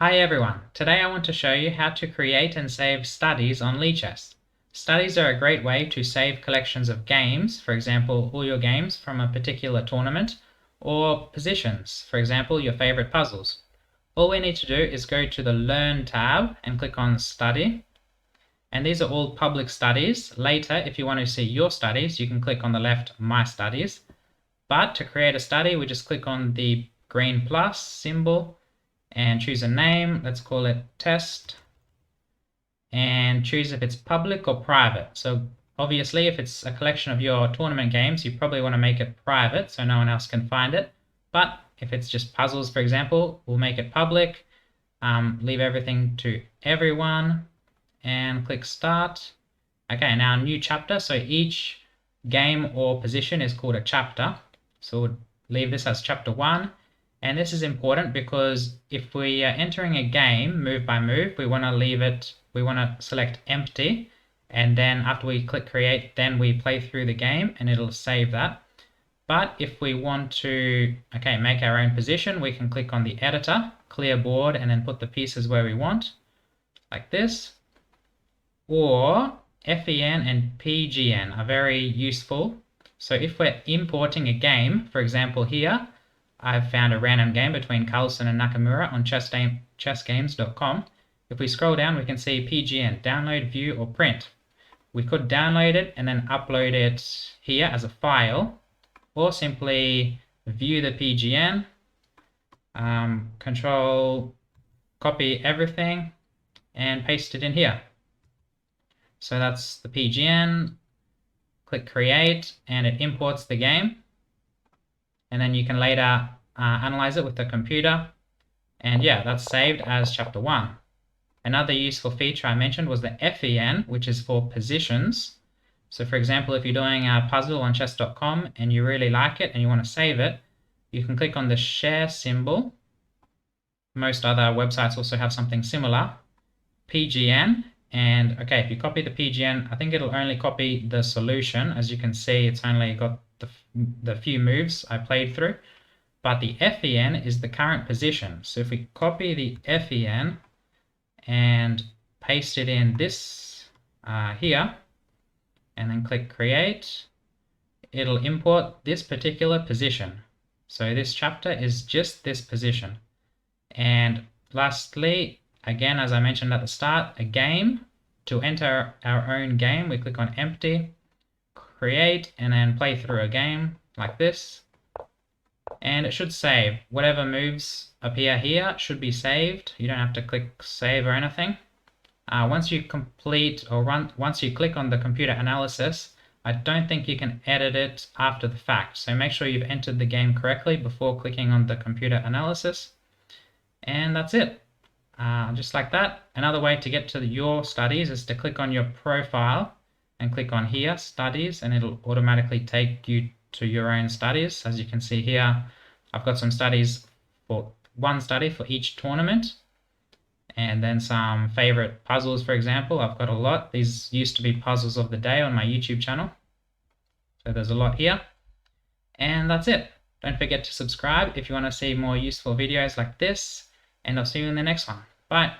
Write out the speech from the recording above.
Hi everyone, today I want to show you how to create and save studies on Lichess. Studies are a great way to save collections of games, for example all your games from a particular tournament, or positions, for example your favorite puzzles. All we need to do is go to the Learn tab and click on Study. And these are all public studies. Later, if you want to see your studies, you can click on the left My Studies. But to create a study, we just click on the green plus symbol and choose a name. Let's call it test, and choose if it's public or private. So obviously if it's a collection of your tournament games, you probably want to make it private so no one else can find it. But if it's just puzzles, for example, we'll make it public. Leave everything to everyone and click start. Okay, now new chapter. So each game or position is called a chapter. So we'll leave this as chapter 1. And this is important because if we are entering a game move by move, we want to select empty, and then after we click create, then we play through the game and it'll save that. But if we want to make our own position, we can click on the editor, clear board, and then put the pieces where we want, like this. Or FEN and PGN are very useful. So if we're importing a game, for example here, I've found a random game between Carlsen and Nakamura on chessgames.com. If we scroll down, we can see PGN, download, view, or print. We could download it and then upload it here as a file, or simply view the PGN, control, copy everything, and paste it in here. So that's the PGN, click create, and it imports the game. And then you can later analyze it with the computer. And yeah, that's saved as chapter 1. Another useful feature I mentioned was the FEN, which is for positions. So for example, if you're doing a puzzle on chess.com and you really like it and you want to save it, you can click on the share symbol. Most other websites also have something similar. PGN. And if you copy the PGN, I think it'll only copy the solution. As you can see, it's only got the few moves I played through, but the FEN is the current position. So if we copy the FEN and paste it in this here, and then click create, it'll import this particular position. So this chapter is just this position. And lastly, again, as I mentioned at the start, a game. To enter our own game, we click on empty, create, and then play through a game like this. And it should save. Whatever moves appear here should be saved. You don't have to click save or anything. Once you click on the computer analysis, I don't think you can edit it after the fact. So make sure you've entered the game correctly before clicking on the computer analysis. And that's it. Just like that. Another way to get to your studies is to click on your profile and click on here, studies, and it'll automatically take you to your own studies. As you can see here, I've got some studies for one study for each tournament, and then some favorite puzzles, for example. I've got a lot. These used to be puzzles of the day on my YouTube channel. So there's a lot here. And that's it. Don't forget to subscribe if you want to see more useful videos like this, and I'll see you in the next one. Bye.